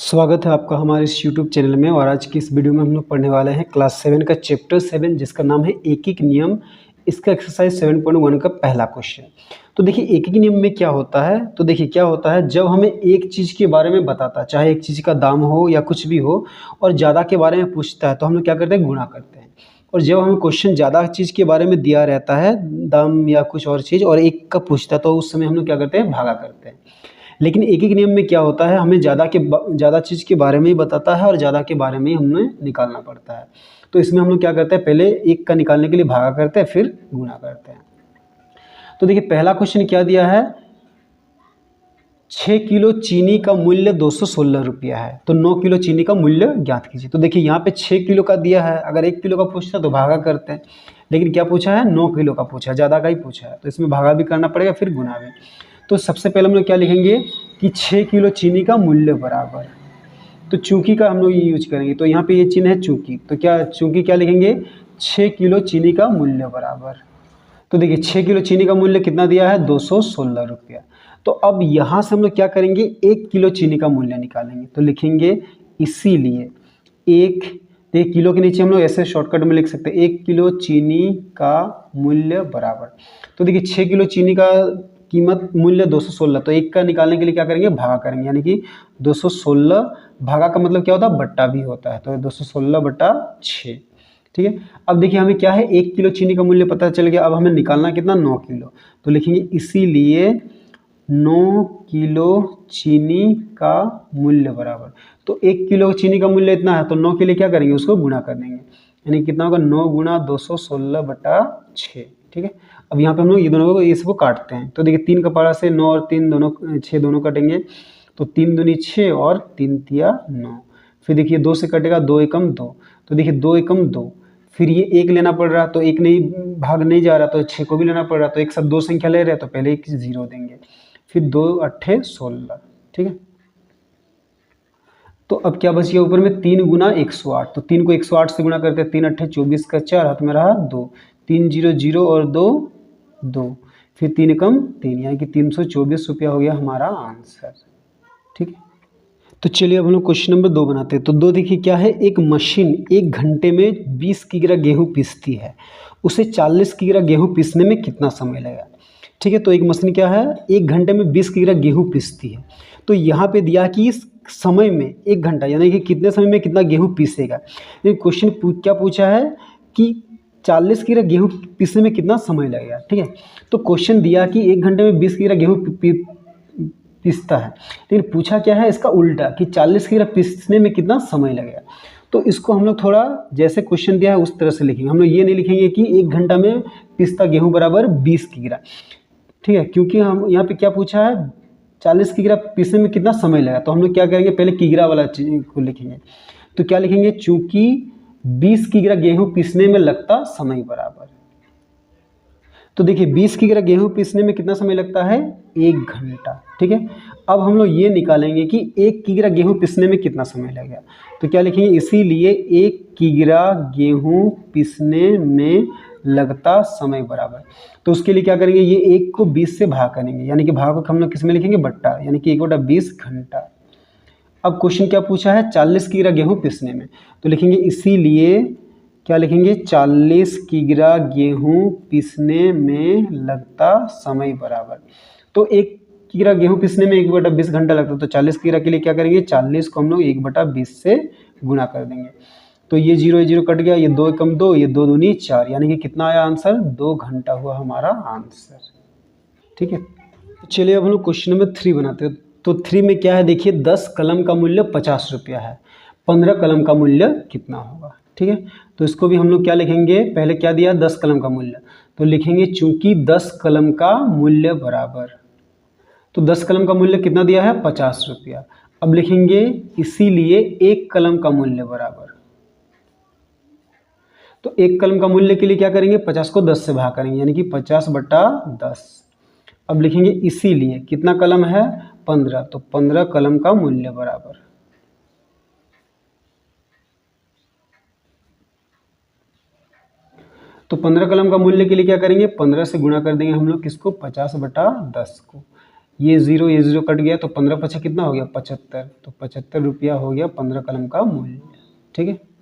स्वागत है आपका हमारे इस यूट्यूब चैनल में। और आज की इस वीडियो में हम लोग पढ़ने वाले हैं क्लास 7 का चैप्टर 7 जिसका नाम है एकीक नियम। इसका एक्सरसाइज 7.1 का पहला क्वेश्चन। तो देखिए एकीक नियम में क्या होता है, तो देखिए क्या होता है, जब हमें एक चीज़ के बारे में बताता है, चाहे एक चीज़ का दाम हो या कुछ भी हो, और ज़्यादा के बारे में पूछता है तो हम लोग क्या करते हैं, गुणा करते हैं। और जब हमें क्वेश्चन ज़्यादा चीज़ के बारे में दिया रहता है, दाम या कुछ और चीज़, और एक का पूछता है, तो उस समय हम लोग क्या करते हैं, भागा करते हैं। लेकिन एकीक नियम में क्या होता है, हमें ज़्यादा चीज़ के बारे में ही बताता है और ज़्यादा के बारे में ही हमें निकालना पड़ता है। तो इसमें हम लोग क्या करते हैं, पहले एक का निकालने के लिए भागा करते हैं, फिर गुणा करते हैं। तो देखिए पहला क्वेश्चन क्या दिया है, 6 किलो चीनी का मूल्य 216 रुपया है, तो 9 किलो चीनी का मूल्य ज्ञात कीजिए। तो देखिए यहाँ पे 6 किलो का दिया है, अगर 1 किलो का पूछता तो भागा करते हैं, लेकिन क्या पूछा है, 9 किलो का पूछा है, ज़्यादा का ही पूछा है, तो इसमें भागा भी करना पड़ेगा, फिर गुणा भी। तो सबसे पहले हम लोग क्या लिखेंगे कि 6 किलो चीनी का मूल्य बराबर, तो चूंकि का हम लोग ये यूज करेंगे, तो यहाँ पे ये चिन्ह है चूंकि, तो क्या चूंकि क्या लिखेंगे, 6 किलो चीनी का मूल्य बराबर। तो देखिए 6 किलो चीनी का मूल्य कितना दिया है, 216 रुपया। तो अब यहाँ से हम लोग क्या करेंगे, 1 किलो चीनी का मूल्य निकालेंगे। तो लिखेंगे इसीलिए 1 किलो के नीचे हम लोग ऐसे शॉर्टकट में लिख सकते हैं, 1 किलो चीनी का मूल्य बराबर। तो देखिए 6 किलो चीनी का कीमत मूल्य 216, तो 1 का निकालने के लिए क्या करेंगे, भागा करेंगे, यानी कि 216 भागा का मतलब क्या होता है, बट्टा भी होता है, तो 216/6। ठीक है। अब देखिए हमें क्या है, 1 किलो चीनी का मूल्य पता चल गया। अब हमें निकालना कितना, 9 किलो। तो लिखेंगे इसीलिए 9 किलो चीनी का मूल्य बराबर। तो 1 किलो चीनी का मूल्य इतना है, तो 9 के लिए क्या करेंगे, उसको गुणा कर देंगे, यानी कितना होगा, 9 गुणा 216/6। ठीक है। अब यहाँ पे हम लोग ये दोनों को इसको काटते हैं। तो देखिए 3 का पारा से 9 और 3 दोनों 6 दोनों कटेंगे, तो 3 दूनी 6 और 3 तिया 9। फिर देखिए 2 से कटेगा, 2 एकम 2, तो देखिए 2 एकम 2। फिर ये 1 लेना पड़ रहा, तो 1 नहीं भाग नहीं जा रहा, तो 6 को भी लेना पड़ रहा, तो एक साथ 2 संख्या ले रहे हैं, तो पहले एक 0 देंगे, फिर 2 अट्ठे 16। ठीक है। तो अब क्या बच गया ऊपर में, 3 गुना 108, तो 3 को 108 से गुणा करते हैं, 3 अट्ठे 24 का 4, हाथ में रहा 2, 3 0 0 और 2 2, फिर 3 एकम 3, यानी कि 324 रुपया हो गया हमारा आंसर। ठीक है। तो चलिए अब हम लोग क्वेश्चन नंबर 2 बनाते हैं। तो 2 देखिए क्या है, एक मशीन 1 घंटे में 20 किग्रा गेहूँ पीसती है, उसे 40 किग्रा गेहूँ पीसने में कितना समय लगेगा। ठीक है। तो एक मशीन क्या है, 1 घंटे में 20 किग्रा गेहूँ पीसती है, तो यहाँ पे दिया कि इस समय में 1 घंटा, यानी कि कितने समय में कितना गेहूँ पीसेगा। लेकिन क्वेश्चन क्या पूछा है कि 40 किग्रा गेहूँ पीसने में कितना समय लगेगा। ठीक है। तो क्वेश्चन दिया कि 1 घंटे में 20 किग्रा गेहूँ पीसता है, लेकिन पूछा क्या है इसका उल्टा, कि 40 किग्रा पीसने में कितना समय लगेगा। तो इसको हम लोग थोड़ा जैसे क्वेश्चन दिया है उस तरह से लिखेंगे। हम लोग ये नहीं लिखेंगे कि 1 घंटा में पिसता गेहूं बराबर 20 किग्रा। ठीक है, क्योंकि हम यहाँ पे क्या पूछा है, 40 किग्रा पीसने में कितना समय लगा, तो हम लोग क्या करेंगे, पहले किग्रा वाला चीज को लिखेंगे। तो क्या लिखेंगे, चूंकि 20 किग्रा गेहूं पीसने में लगता समय बराबर। तो देखिए 20 किग्रा गेहूं पीसने में कितना समय लगता है, 1 घंटा। ठीक है। अब हम लोग ये निकालेंगे कि 1 किग्रा गेहूं पीसने में कितना समय लगेगा। तो क्या लिखेंगे, इसीलिए 1 किग्रा गेहूं पीसने में लगता समय बराबर। तो उसके लिए क्या करेंगे, ये 1 को 20 से भाग करेंगे, यानी कि भाग को हम लोग किस में लिखेंगे, बट्टा, यानी कि 1/20 घंटा। अब क्वेश्चन क्या पूछा है, 40 किग्रा गेहूं पीसने में, तो लिखेंगे इसीलिए क्या लिखेंगे, 40 किग्रा गेहूं पीसने में लगता समय बराबर। तो 1 किग्रा गेहूं पीसने में 1/20 घंटा लगता है, तो 40 किग्रा के लिए क्या करेंगे, 40 को हम लोग 1/20 से गुणा कर देंगे। तो ये 0 कट गया, ये 2 एकम 2, ये 2 दूनी 4, यानी कि कितना आया आंसर, 2 घंटा हुआ हमारा आंसर। ठीक है। तो चलिए अब हम लोग क्वेश्चन नंबर 3 बनाते हैं। तो 3 में क्या है, देखिए 10 कलम का मूल्य 50 रुपया है, 15 कलम का मूल्य कितना होगा। ठीक है। तो इसको भी हम लोग क्या लिखेंगे, पहले क्या दिया, 10 कलम का मूल्य, तो लिखेंगे चूंकि 10 कलम का मूल्य बराबर, तो 10 कलम का मूल्य कितना दिया है, 50 रुपया। अब लिखेंगे इसीलिए 1 कलम का मूल्य बराबर। तो 1 कलम का मूल्य के लिए क्या करेंगे, 50 को 10 से भाग करेंगे, यानी कि 50/10। अब लिखेंगे इसीलिए कितना कलम है, 15, तो 15 कलम का मूल्य बराबर। तो 15 कलम का मूल्य के लिए क्या करेंगे, 15 से गुणा कर देंगे हम लोग किसको, 50/10 को, ये जीरो कट गया तो 15 पचा कितना हो गया 75, तो 75 रुपया हो गया 15 कलम का मूल्य। ठीक है।